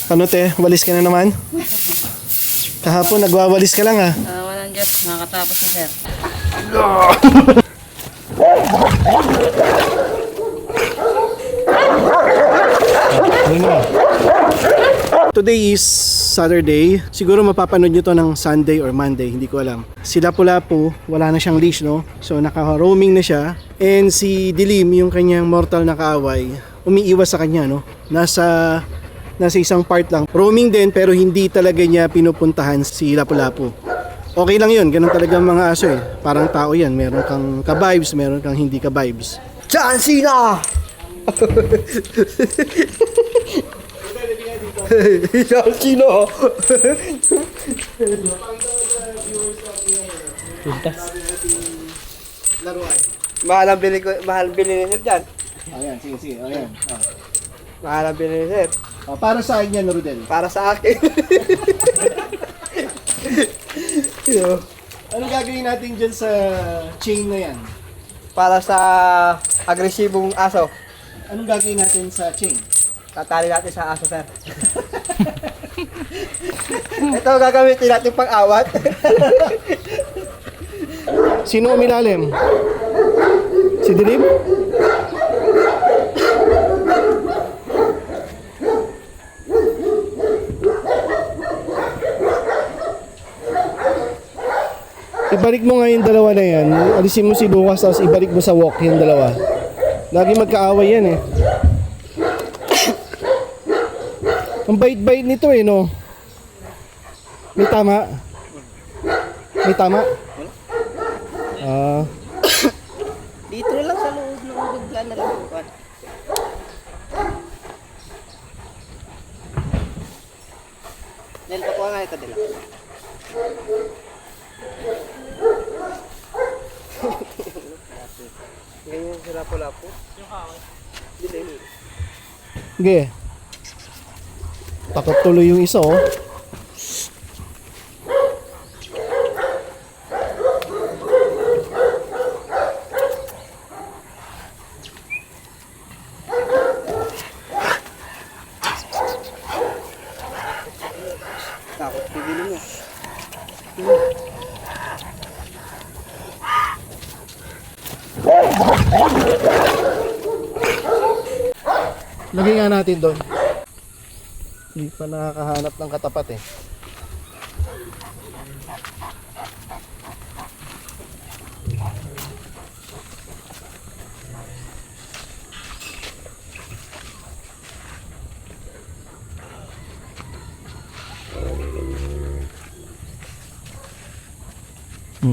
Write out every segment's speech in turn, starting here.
Ano te, walis ka na naman? Kahapon nagwawalis ka lang ah. Walang Diyos, nakakatapos na sir. Today is Saturday. Siguro mapapanood nyo to ng Sunday or Monday, hindi ko alam. Si Lapu-Lapu, wala na siyang leash, no? So naka-roaming na siya. And si Dilim, yung kanyang mortal na kaaway, umiiwas sa kanya, no? Nasa isang part lang. Roaming din pero hindi talaga niya pinupuntahan si Lapu-Lapu. Okay lang yun, ganun talaga mga aso eh. Parang tao yan, meron kang ka-vibes, meron kang hindi ka-vibes. John Cena! John Cena! Laruan. Mahal bili ni Sir dyan. Ayan, sige, ayan. Mahal bili ni Sir. Para sa akin yan, Rodel. Para sa akin. Ano gagawin natin dyan sa chain na yan? Para sa agresibong aso. Anong gagawin natin sa chain? Tatali natin sa aso, Sir. Ito gagamitin natin pang-awat. Sino umilalim? Si Dilim? Ibalik mo nga yung dalawa na yan. Alisin mo si Lucas tapos ibalik mo sa walk yung dalawa. Lagi magkaaway yan eh. Ang bait-bait nito eh, no? May tama? May tama? Dito na lang sa loob ng bigla na lang. Nel, pakuha nga ito dila. Ganyan si Lapu-Lapu. Sige. Takot tuloy yung isa oh. Takot pigilin niya. Lagay nga natin doon. Hindi pa nakakahanap ng katapat eh.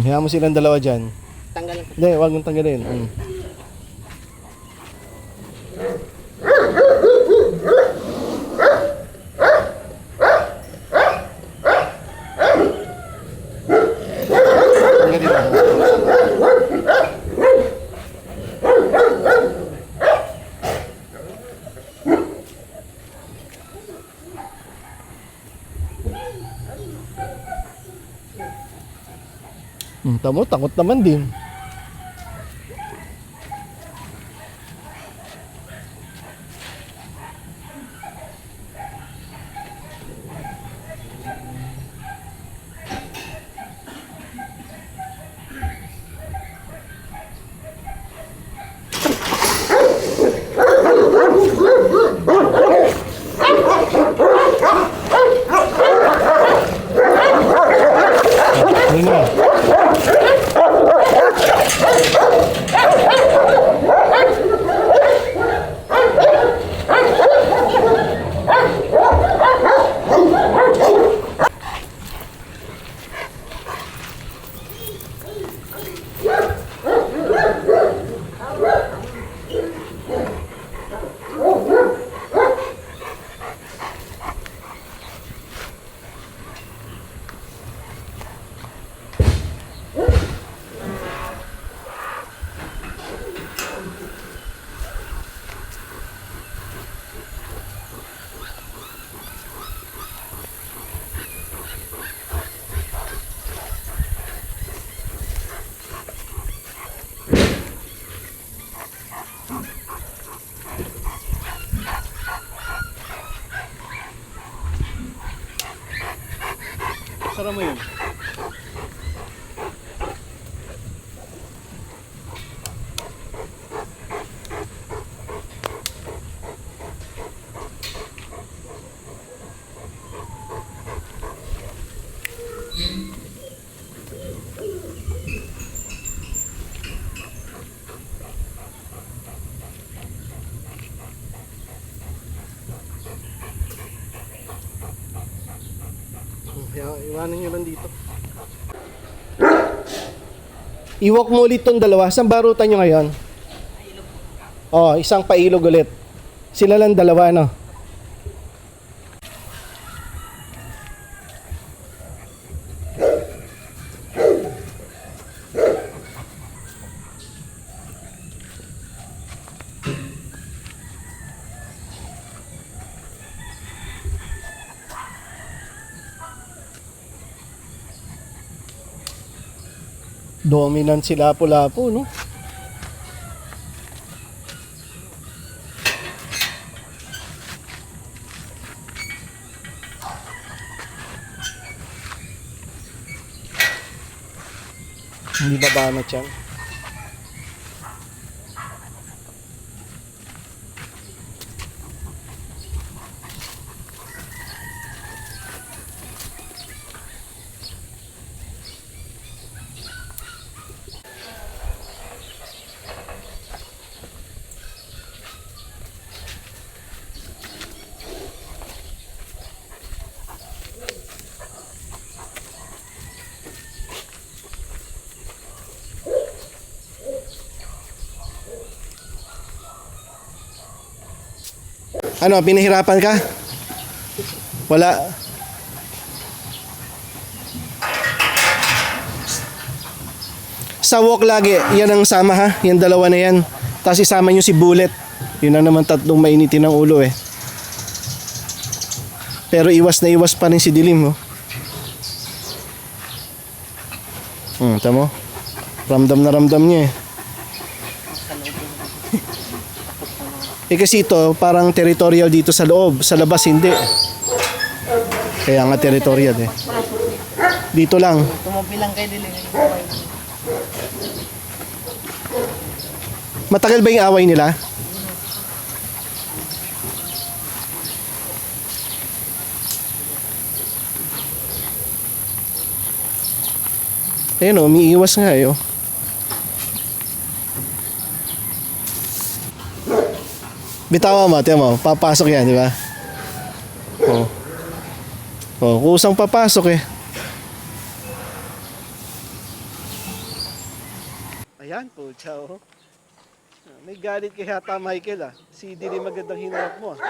Hayaan mo silang dalawa dyan. Tanggalin ko. Hindi, huwag mong tanggalin. Tamo, takot naman din. Ano na? Sara mo yun. Kaya iwanan nyo lang dito. Iwalk mo ulit tong dalawa. Saan barutan nyo ngayon? Oh, isang pailog ulit. Sila lang dalawa, no? Dominant si Lapu-Lapu, no? Hindi babanat yan. Ano, pinahirapan ka? Wala. Sa walk lagi, yan ang sama ha. Yan dalawa na yan. Tapos isama nyo si Bullet. Yun na naman tatlong mainitin ng ulo eh. Pero iwas na iwas pa rin si Dilim, oh. Tamo? Ramdam na ramdam niya eh. Kasi ito, parang territorial dito sa loob. Sa labas, hindi. Kaya nga territorial eh. Dito lang. Tumabilang kay Dilim. Matagal ba yung away nila? Ayun o, umiiwas nga eh. Oh. Bitawa mo, tiyan mo, papasok yan, di ba? Oh. Oh, kusang papasok eh. Ayan po, ciao. May galit kay Hata Michael ah. Si Dilim magandang hinarap mo ah.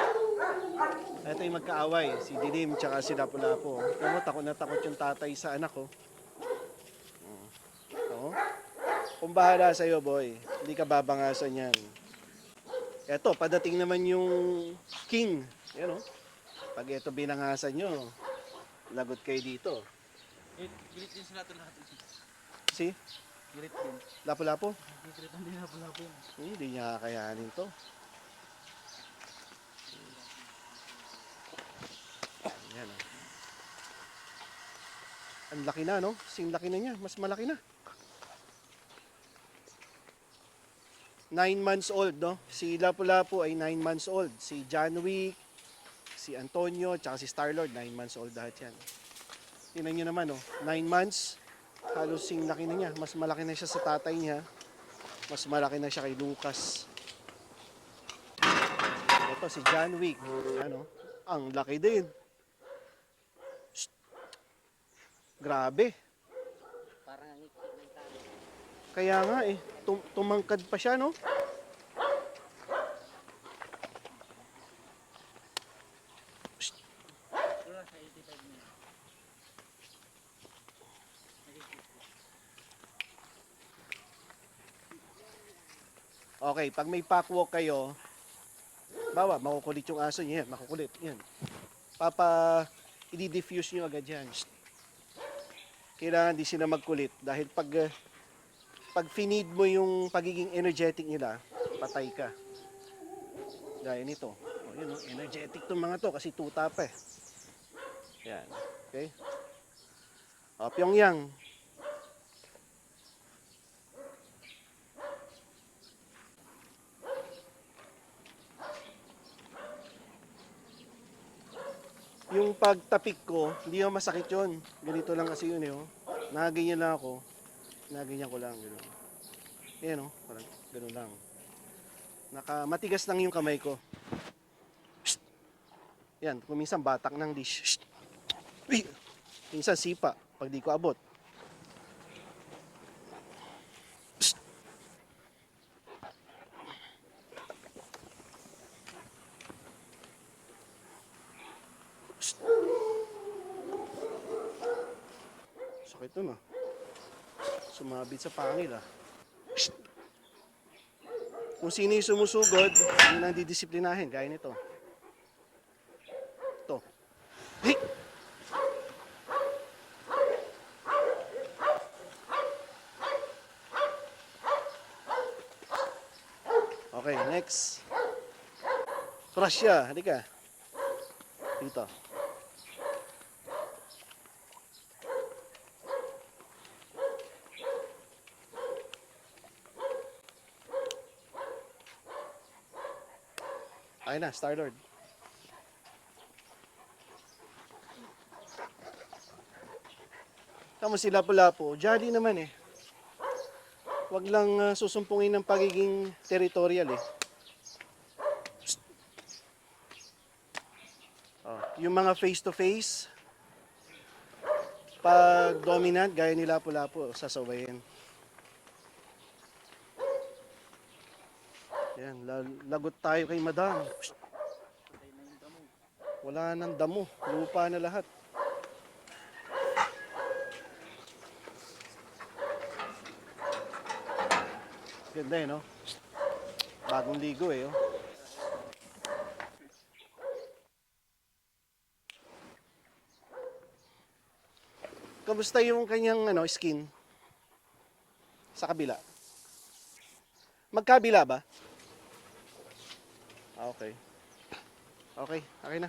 Ito yung magkaaway, si Dilim tsaka si Lapu-Lapu. Pero takot na takot yung tatay sa anak ko. Oh. Kung bahala sa'yo boy, hindi ka babangasan yan. Eto, padating naman yung king. Yan o. Pag ito binangasan nyo, lagot kayo dito. Gilit din sila ito lahat. Si? Gilit din. Lapu-Lapu? Gilit din Lapu-Lapu. Hindi niya kakayanin to. Yan o. Ang laki na no? Sing laki na niya. Mas malaki na. 9 months old, no? Si Lapu-Lapu ay 9 months old. Si John Wick, si Antonio, tsaka si Star-Lord, 9 months old lahat yan. Tingnan nyo naman, no? 9 months, halos sing laki na niya. Mas malaki na siya sa tatay niya. Mas malaki na siya kay Lucas. Ito, si John Wick. Ano? Ang laki din. Shhh. Grabe. Parang ang ikit ng tao. Kaya nga eh, tumangkad pa siya, no? Okay, pag may packwalk kayo, bawa, makukulit yung aso niya, yan, makukulit, yan. I-diffuse nyo agad yan. Shhh. Kailangan di sila magkulit dahil pag feed mo yung pagiging energetic nila, patay ka. Gaya nito. O, yun, energetic tong mga to kasi tuta pa eh. Yan. Okay? O, Pyongyang. Yung pagtapik ko, hindi yung masakit yun. Ganito lang kasi yun eh. Oh. Nakaganyan lang ako. Nakaganyan ko lang. Ganun. Ayan oh. Parang ganun lang. Matigas lang yung kamay ko. Shht. Yan. Kung minsan batak ng dish. Shht. Uy! Minsan sipa. Pag di ko abot. Shht. Shht. Sakit nun ah. Sumabit sa pangil ah. Shht. Kung sino yung sumusugod, yun ang didisiplinahin. Gaya nito. Ito. Hey! Okay, next. Russia, halika. Dito. Ayun na, Star-Lord. Tama si Lapu-Lapu, jolly naman eh. Wag lang susumpungin ng pagiging territorial eh. Psst. Oh, yung mga face-to-face, pag dominant, gaya ni Lapu-Lapu, sasawayin. Yan, lagot tayo kay Madam. Psst. Wala nang damo, lupa na lahat. Ganda eh, no? Bagong ligo eh, oh. Kamusta yung kanyang skin? Sa kabila? Magkabila ba? Ah, okay. Okay, okay na.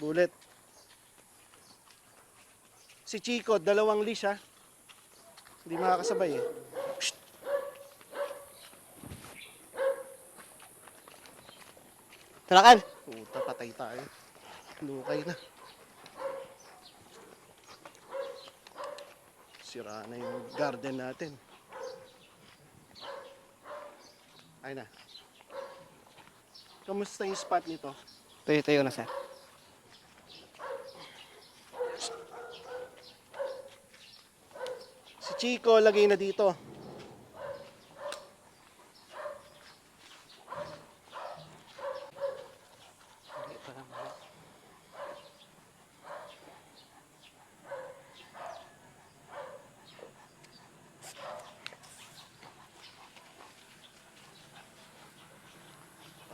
Bullet. Si Chico, 2 leash ha. Hindi makakasabay eh. Psst. Tarakan! Puta, patay tayo. Lukay na. Sira na yung garden natin. Ay na. Kamusta yung spot nito? Tuyo-tuyo na, sir. Si Chico, lagay na dito.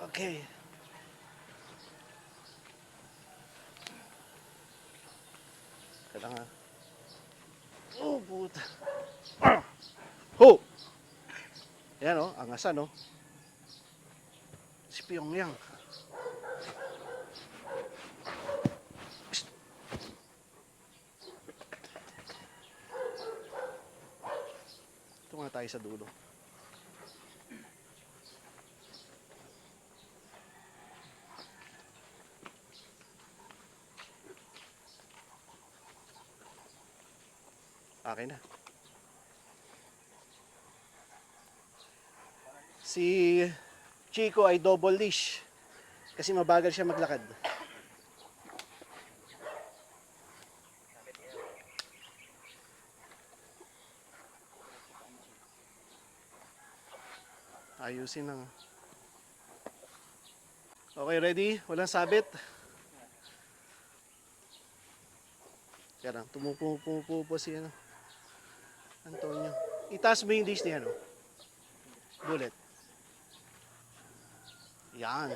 Okay. Kaya nga. Oh, puta. Ho! Ayan oh, angasan oh. Si Pyongyang. Psst. Ito nga tayo sa dulo. Akin na. Si Chico ay double leash kasi mabagal siya maglakad. Ayusin lang. Okay, ready? Walang sabit? Kaya lang, tumupo si Antonio. Itaas mo yung leash niya, no? Bullet. Yan.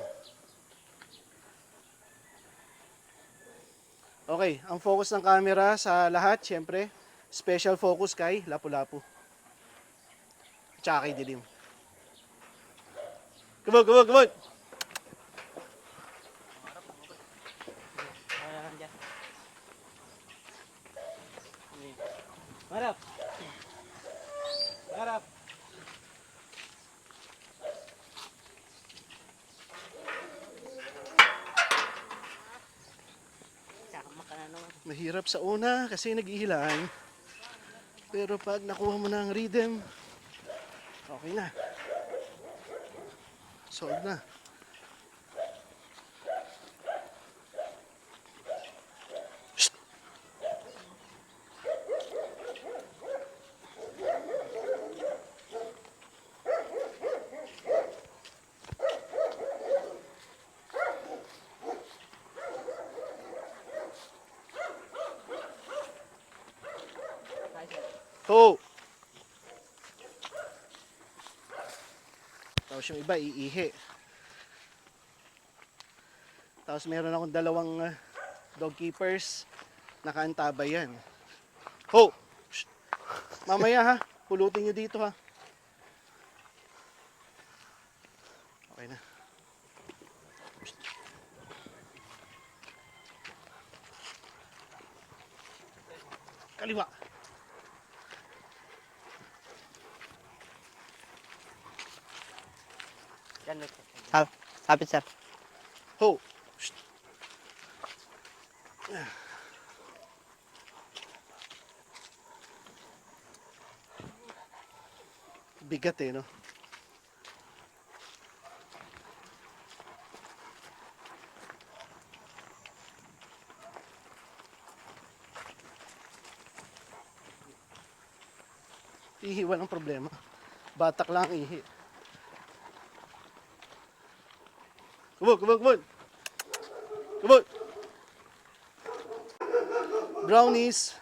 Okay, ang focus ng camera sa lahat, syempre, special focus kay Lapu-Lapu. Tsaka kay Dilim. Come on, come on, come on! Harap. Harap. Sama ka na naman. Mahirap sa una kasi nag-ihilaan. Pero pag nakuha mo na ang rhythm, okay na. Solve na. Shh! Ho! Tapos yung iba, iihi. Tapos meron akong dalawang dog keepers. Nakaantabay yan. Ho! Shh! Mamaya ha, pulutin nyo dito ha. Okay na. Shh! Kaliwa. Kapit, sir. Ho! Shh! Bigat eh, no? Ihi, walang problema. Batak lang ang ihi. Come on, come on, come on! Come on! Brownies!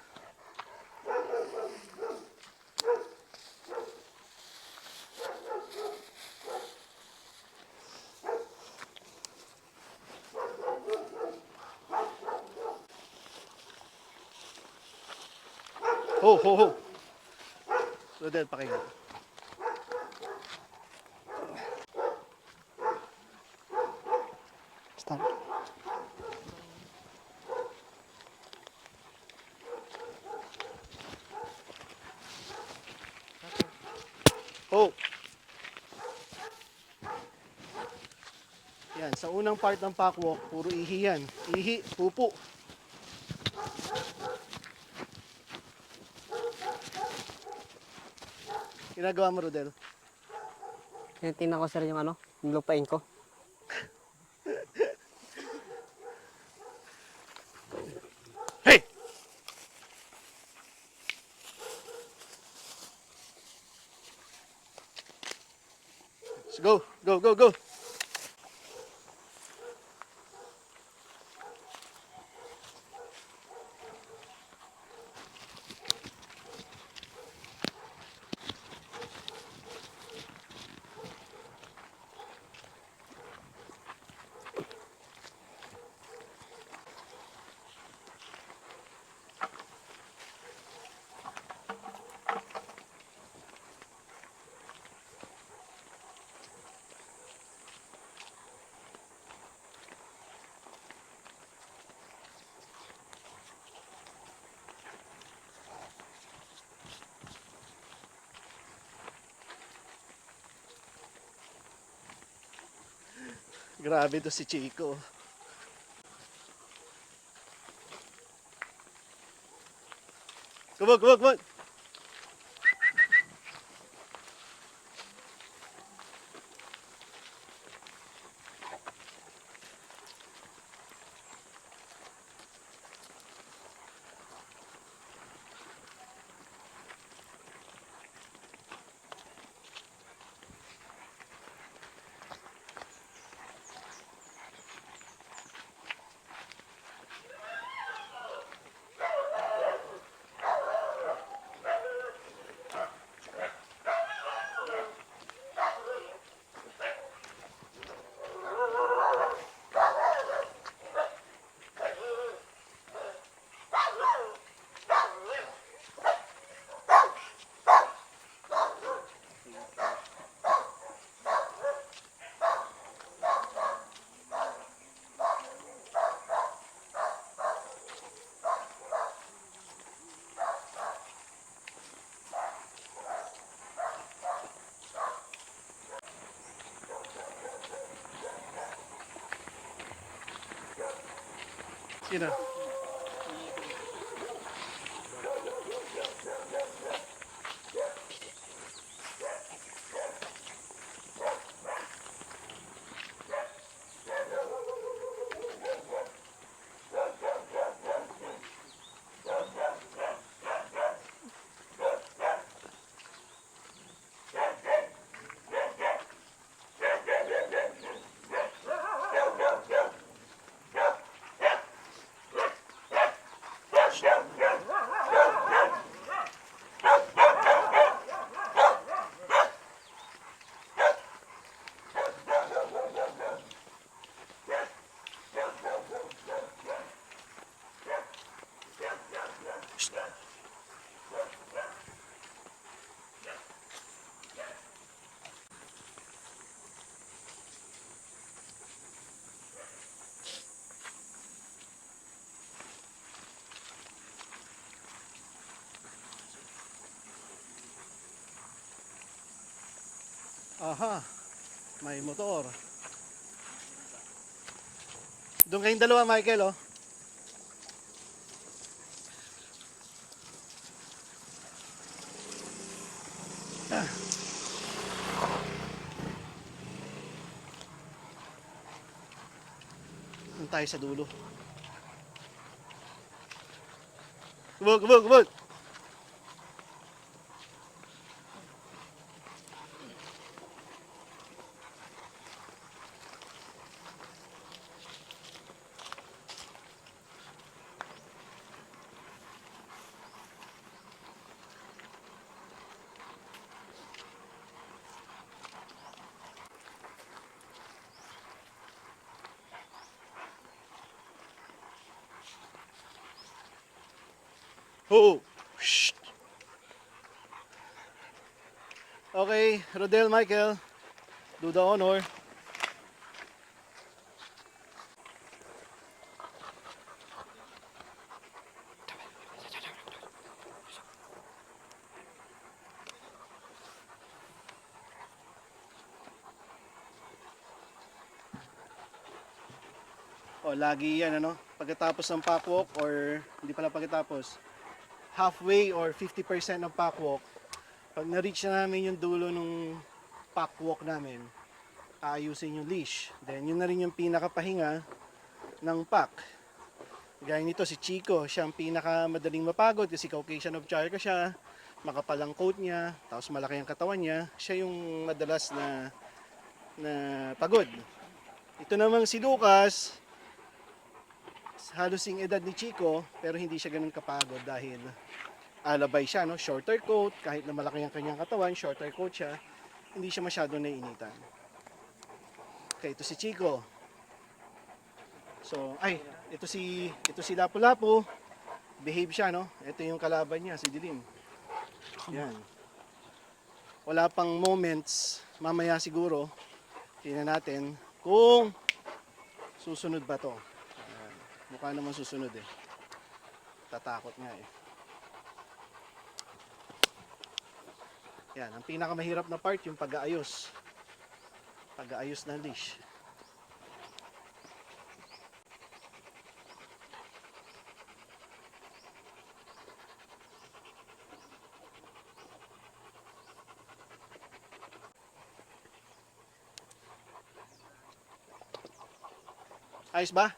Ho, ho, ho! Rodel, pakinggan. Stop. Ho! Yan, sa unang part ng packwalk, puro ihi yan. Ihi, pupo. Ginagawa mo, Rodel? Tinitingnan ko, sir, yung yung lupain ko. Hey! Let's go, go, go, go! Grabe to si Chico. Come on, come on, come on! Sino? Aha, may motor. Doon kayong dalawa, Michael, oh. Doon tayo sa dulo. Kubog, kubog, kubog! Ho! Shh! Okay, Rodel, Michael, do the honor. O, lagi yan, ano? Pagkatapos ng packwalk, or hindi pala pagkatapos, halfway or 50% ng packwalk, pag na-reach na namin yung dulo ng packwalk namin, aayusin yung leash. Then, yun na rin yung pinakapahinga ng pack. Gaya nito, si Chico, siya ang pinakamadaling mapagod kasi Caucasian of Char ka siya, makapal ang coat niya, tapos malaki ang katawan niya, siya yung madalas na pagod. Ito namang si Lucas, halos yung edad ni Chico, pero hindi siya ganun kapagod dahil alabay siya, no? Shorter coat, kahit na malaki ang kanyang katawan, shorter coat siya, hindi siya masyado naiinitan. Okay, ito si Chico. So, ito si Lapu-Lapu. Behave siya, no? Ito yung kalaban niya, si Dilim. Yan. Wala pang moments, mamaya siguro, tingnan natin kung susunod ba to. Mukha naman susunod eh. Tatakot nga eh. Yan, ang pinakamahirap na part yung pag-aayos. Pag-aayos ng leash. Ayos ba?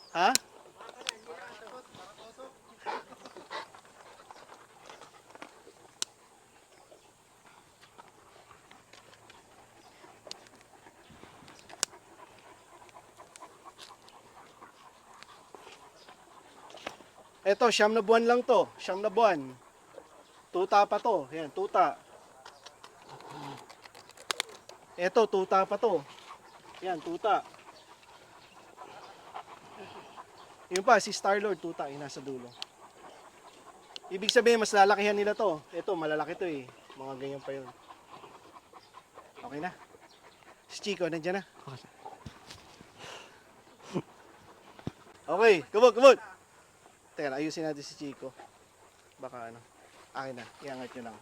Ha? Eto, 9 na buwan lang to. 9 na buwan. Tuta pa to. Yan, tuta. Eto, tuta pa to. Yan, tuta. Yung pa, si Star-Lord, tuta, yung nasa dulo. Ibig sabihin, mas lalakihan nila to. Ito, malalaki to eh. Mga ganyan pa yun. Okay na. Si Chico, nandiyan na. Okay, kumot, kumot. Teka, ayusin natin si Chico. Baka ano. Akin na, iangat nyo lang.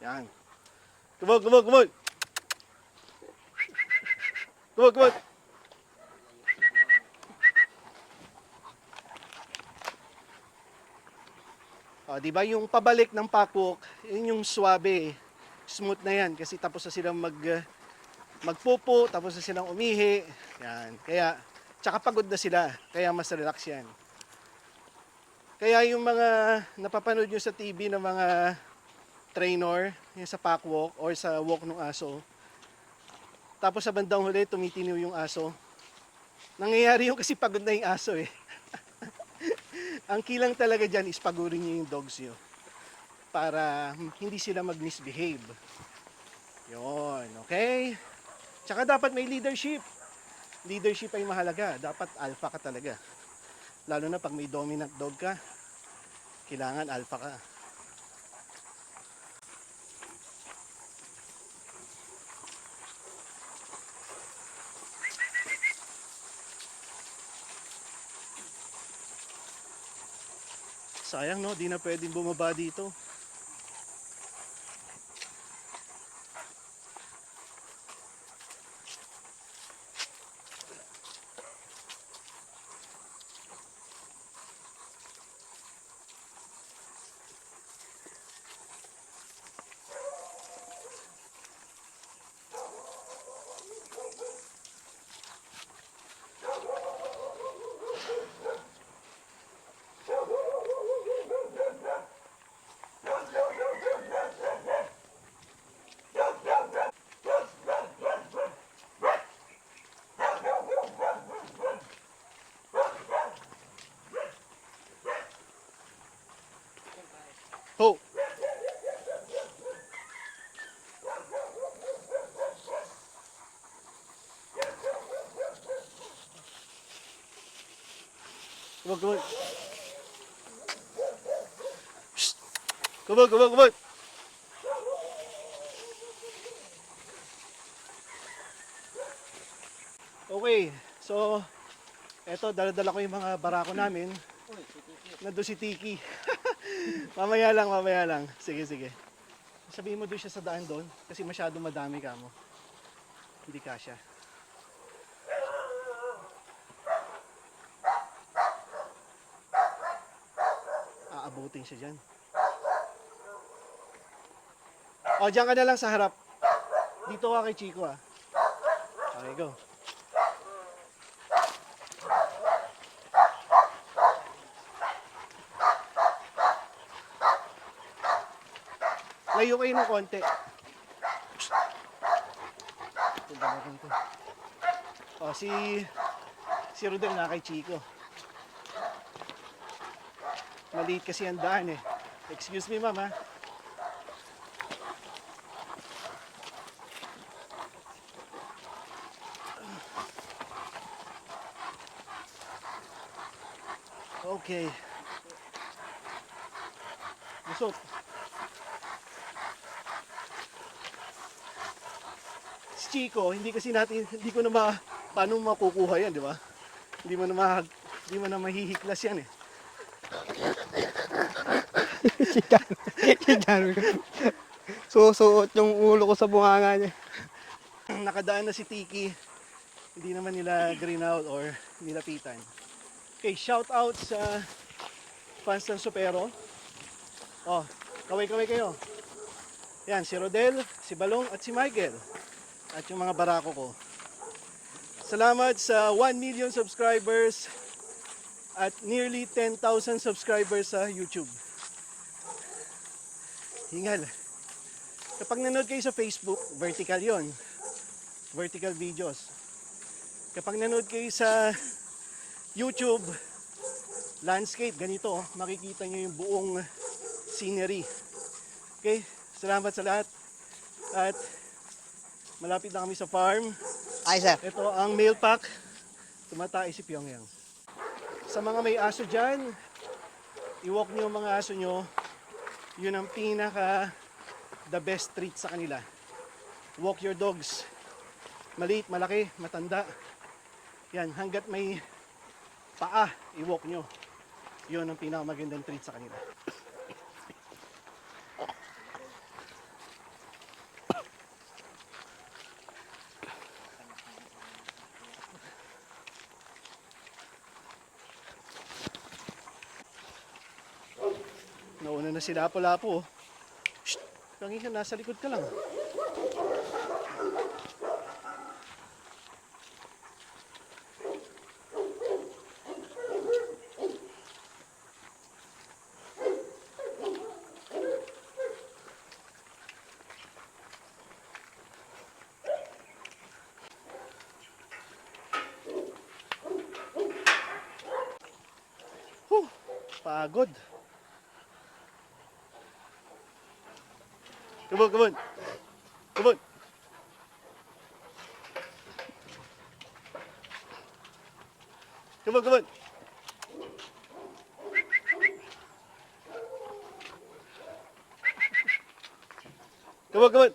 Yan. Kumot, kumot, kumot. Come on, come on. Di ba yung pabalik ng pakwalk, yun yung swabe, smooth na yan kasi tapos na silang magpupo, tapos na silang umihi. Yan. Kaya tsaka pagod na sila, kaya mas relax yan. Kaya yung mga napapanood nyo sa TV ng mga trainer, yung sa packwalk or sa walk ng aso, tapos sa bandang huli tumitiniw yung aso. Nangyayari yung kasi pagod na yung aso eh. Ang kilang talaga dyan is pagurin nyo yung dogs nyo para hindi sila mag-misbehave. Yun, okay? Tsaka dapat may leadership. Leadership ay mahalaga. Dapat alpha ka talaga. Lalo na pag may dominant dog ka, kailangan alpha ka. Sayang no, di na pwedeng bumaba dito. Ho! Come on, come on. Shh. Come on, come on, come on. Okay, so eto dala-dala ko yung mga barako namin. Nandun si Tiki. mamaya lang, mamaya lang. Sige, sige. Sabihin mo doon siya sa daan doon kasi masyado madami ka mo. Hindi kasya. Aabutin siya dyan. O, dyan ka na lang sa harap. Dito ka kay Chico ah. Okay, go. Layo kayo ng konti. O, si Rodel na kay Chico. Maliit kasi ang daan eh. Excuse me, mama. Okay. Busot. Si Chico, hindi ko na paano makukuha yan, di ba? Hindi mo na mahihiklas yan eh. Susuot yung ulo ko sa bunganga niya. Nakadaan na si Tiki. Hindi naman nila green out or nilapitan. Okay, shout out sa fans ng Supero. Oh, kaway-kaway kayo. Yan, si Rodel, si Balong at si Michael. At yung mga barako ko. Salamat sa 1 million subscribers at nearly 10,000 subscribers sa YouTube. Hingal. Kapag nanood kayo sa Facebook, vertical yon, vertical videos. Kapag nanood kayo sa YouTube, landscape, ganito, makikita nyo yung buong scenery. Okay, salamat sa lahat. At malapit na kami sa farm. Ay, sir. Ito ang mail pack. Tumatay si Pyongyang. Sa mga may aso dyan, i-walk nyo ang mga aso nyo. Yun ang pinaka the best treat sa kanila. Walk your dogs. Maliit, malaki, matanda. Yan, hanggat may paa, i-walk nyo. Yun ang pinakamagandang treat sa kanila. na si Lapu-Lapu. Oh. Shh! Kanina nasa likod ka lang. Pagod. Come on, come on. Come on. Come on, come on. Come on, come on.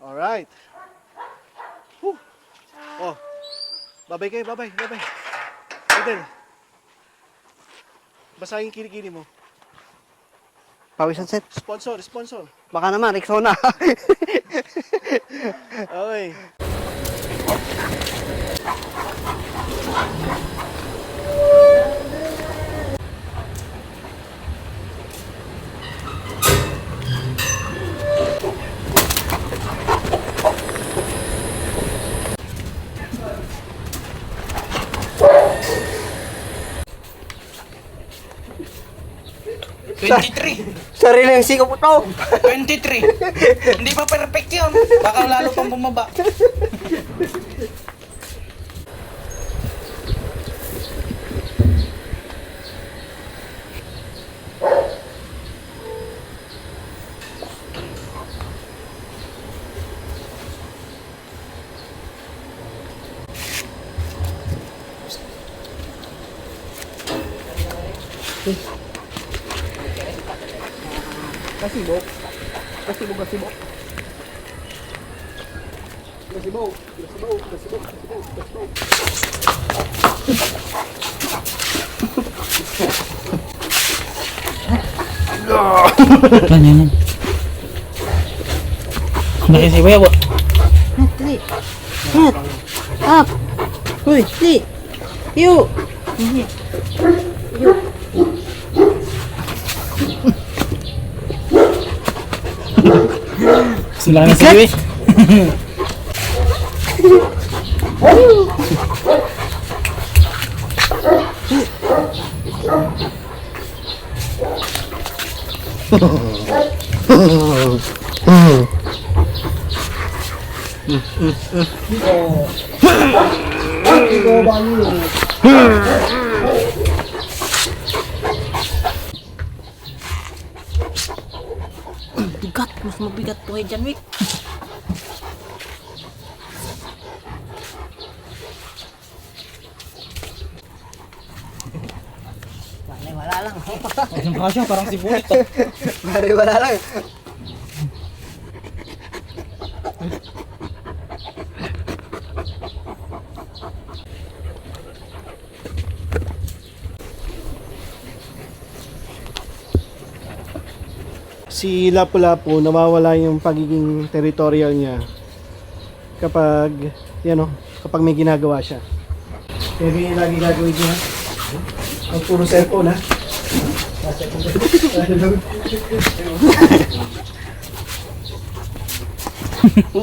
All right. Whew. Oh. Babay kayo, babay, babay. Idol. Basahin yung kilikili mo. Pawisan set. Sponsor, sponsor. Baka naman, Rexona. Okay. Sarili yung sikap mo to. 23. Hindi pa perfect yun. Baka lalo pang bumaba. Kasibok. Kasibok, kasibok. Kasibok, kasibok, kasibok, kasibok, kasibok. Ganyan yan. Nakisibayaw po. Dali. Hat. Up. Uy, dali. You. Sila na sa iyo eh. Bigat. Mas mabigat to kay John Wick. Wala lang. Ang kasya parang si Bulit ah. Wala lang. Si Lapu-Lapu, nawawala yung pagiging territorial niya kapag, yan o, kapag may ginagawa siya. Kaya ganyan lagi gagawin niya. Ang puro cellphone, ha?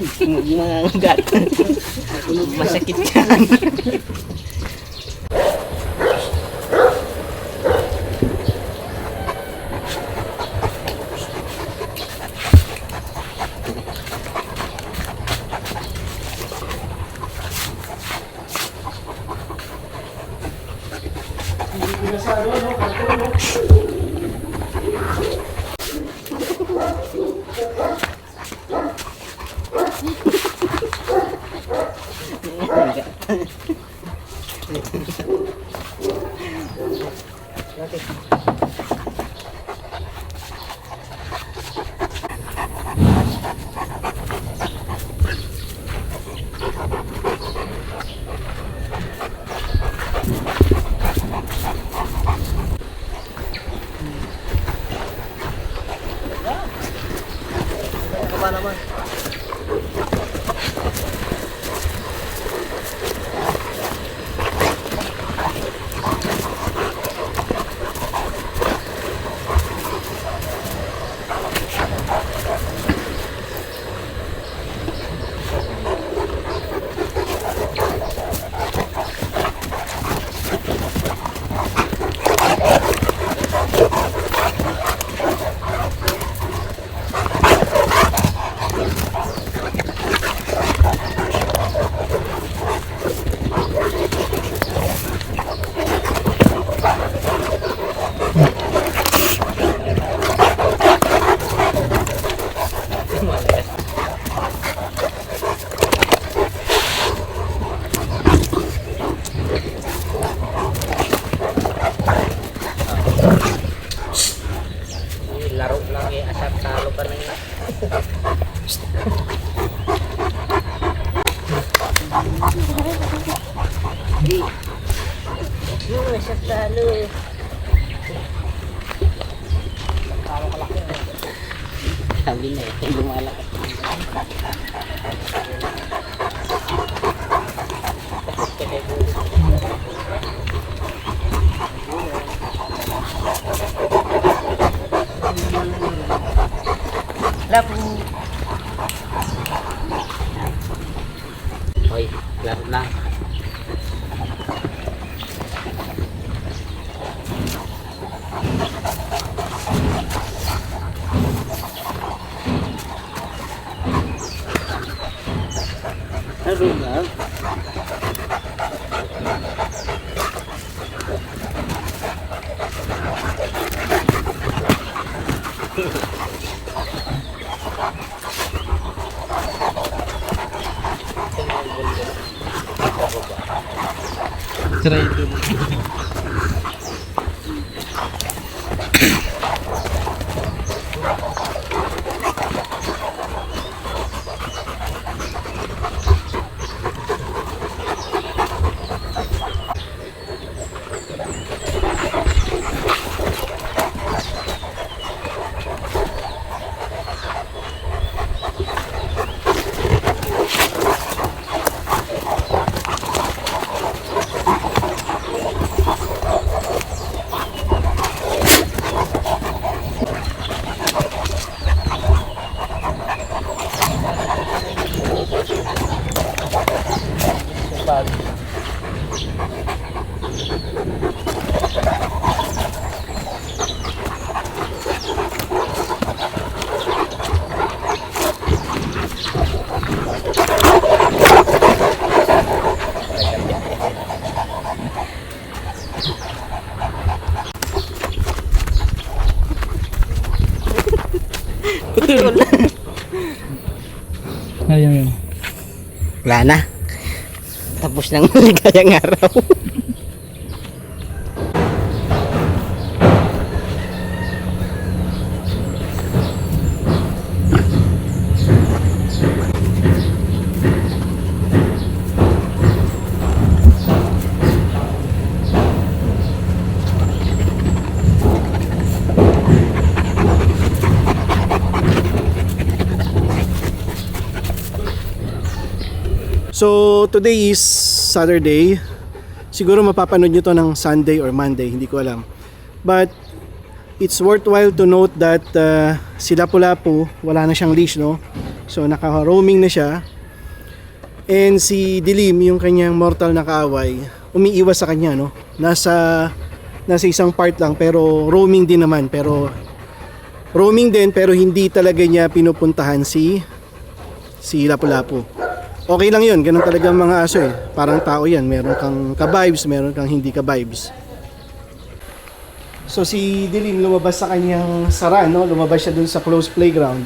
Mga masakit yan. Ba naman? Siya talo. Sabi na eh, lumalaki. Lapo. Hoy, laro na. Laro na. Try ito. Ayun. Wala na. Tapos ng maligayang araw. So today is Saturday. Siguro mapapanood nyo to ng Sunday or Monday, hindi ko alam. But it's worthwhile to note that si Lapu-Lapu, wala na siyang leash, no? So naka-roaming na siya. And si Dilim, yung kanyang mortal na kaaway, umiiwas sa kanya, no? Nasa isang part lang, pero roaming din naman. Roaming din, pero hindi talaga niya pinupuntahan si Lapu-Lapu. Okay lang yun, ganun talagang mga aso eh. Parang tao yan, meron kang ka-vibes, meron kang hindi ka-vibes. So si Dilim lumabas sa kanyang saran, no? Lumabas siya dun sa closed playground.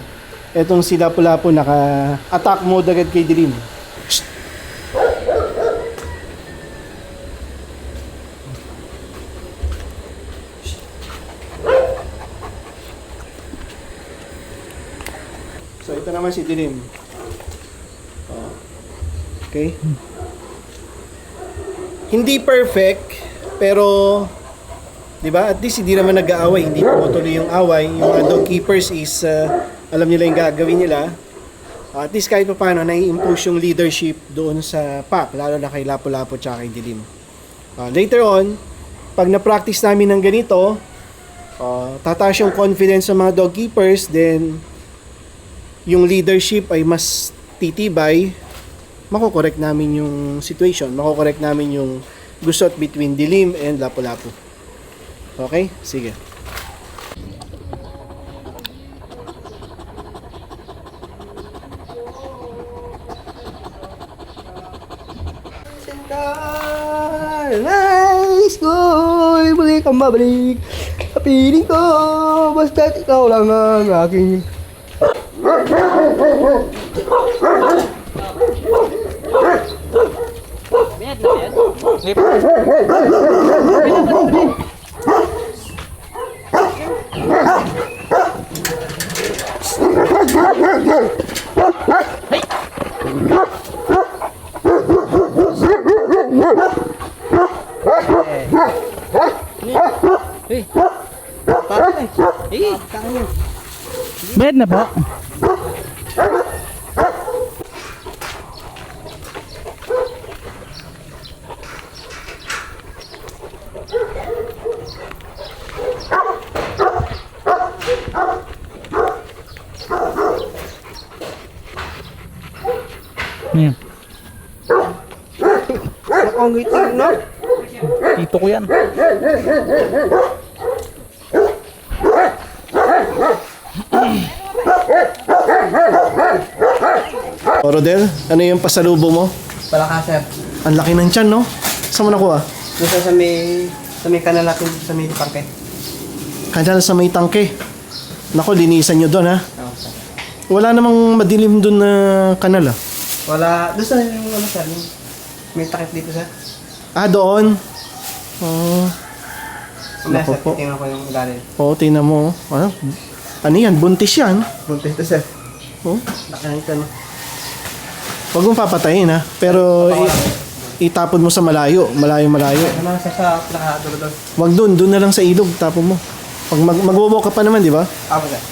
Etong si Lapu-Lapu naka-attack mode agad kay Dilim. Shh! So ito naman si Dilim. Okay? Hindi perfect, pero 'di ba? At least hindi naman nag-aaway, hindi pumutuloy yung away. Yung mga dog keepers is alam nila yung gagawin nila. At least kahit pa paano nai-impose yung leadership doon sa pack, lalo na kay Lapu-Lapu at kay Dilim. Later on, pag na-practice namin ng ganito, tataas yung confidence ng mga dog keepers, then yung leadership ay mas titibay. Mako-correct namin yung situation, mako-correct namin yung gusot between Dilim and Lapu-Lapu. Okay? Sige. Nice boy, balik kang mabalik. Kapiling ko, basta't ikaw lang ang aking. Bayad na po. Yan. Nakangitin na. Ito ko yan. O Rodel, ano yung pasalubo mo? Palaka, sir. Ang laki ng tiyan, no? Saan mo nakuha? Doon sa may kanal natin, sa may parke. Kanal sa may tangke. Nako, linisan nyo doon, ha? Oo, sir. Wala namang madilim doon na kanal, ah. Wala, doon sa yung ano, sir, yung may takip dito, sir. Ah, doon. Oh. Mamaya, Nako sir, po. titingnan ko yung galing. Oo, tingnan mo. Ano yan? Buntis yan. Buntis ito, sir. Oh. Nakangitin, no? Huwag mong papatayin, ha? Pero itapon mo sa malayo. Malayo. Ano sa pinakadulo doon? Huwag doon na lang sa ilog. Tapon mo. Pag magwo-walk ka pa naman, di ba? Ako, sir.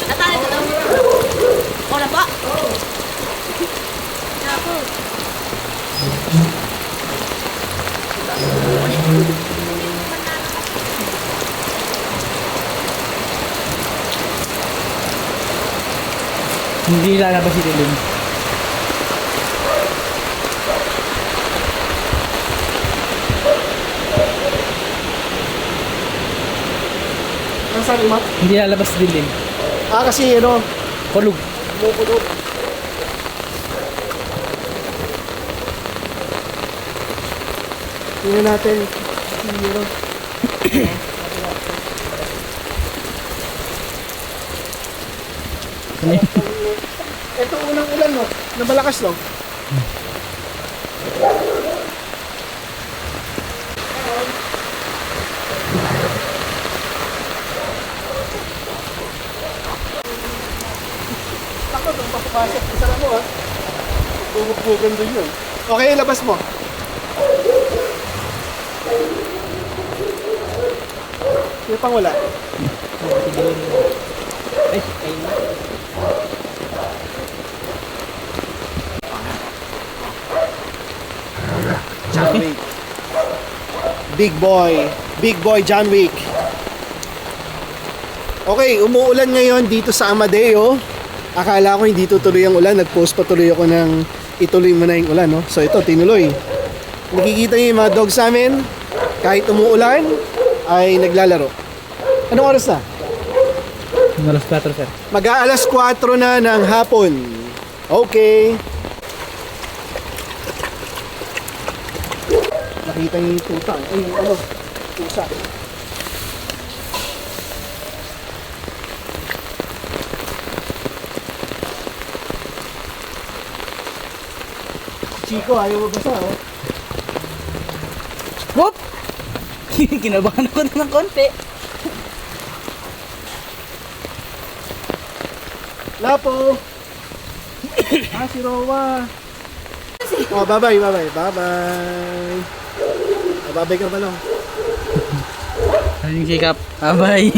Natali ka daw. Wala pa. Ako. Hindi lalabas si Dilim. Ang sabi mo? Hindi lalabas si Dilim. Ah, kasi ano, Kulog. kumukulog. Tingnan natin. Ano? Ito unang ulan, no? Na malakas, no? Ako, doon papapasok. Isara mo, ha? Bubuk-bugan doon yun. Okay, labas mo. Sino pang wala? Ay, ayun na. John Wick. Big boy John Wick. Okay, umuulan ngayon dito sa Amadeo. Akala ko hindi tutuloy ang ulan. Nag-post pa tuloy ako ng ituloy mo na yung ulan, no? So ito, tinuloy. Nakikita niyo yung mga dogs namin. Kahit umuulan, ay naglalaro. Anong oras na? Alas 4, sir. Mag-aalas 4 na ng hapon. Okay. Nakita niyo yung tuta. Ay, yung ano, tusa. Chico, ayaw mo basa, oh. Whoop! Kinabahan ako na ng konti. Lapo! Si Rowa. Oh, bye-bye. Bye-bye. Bye-bye ka ba lang? Anong sikap? Abay.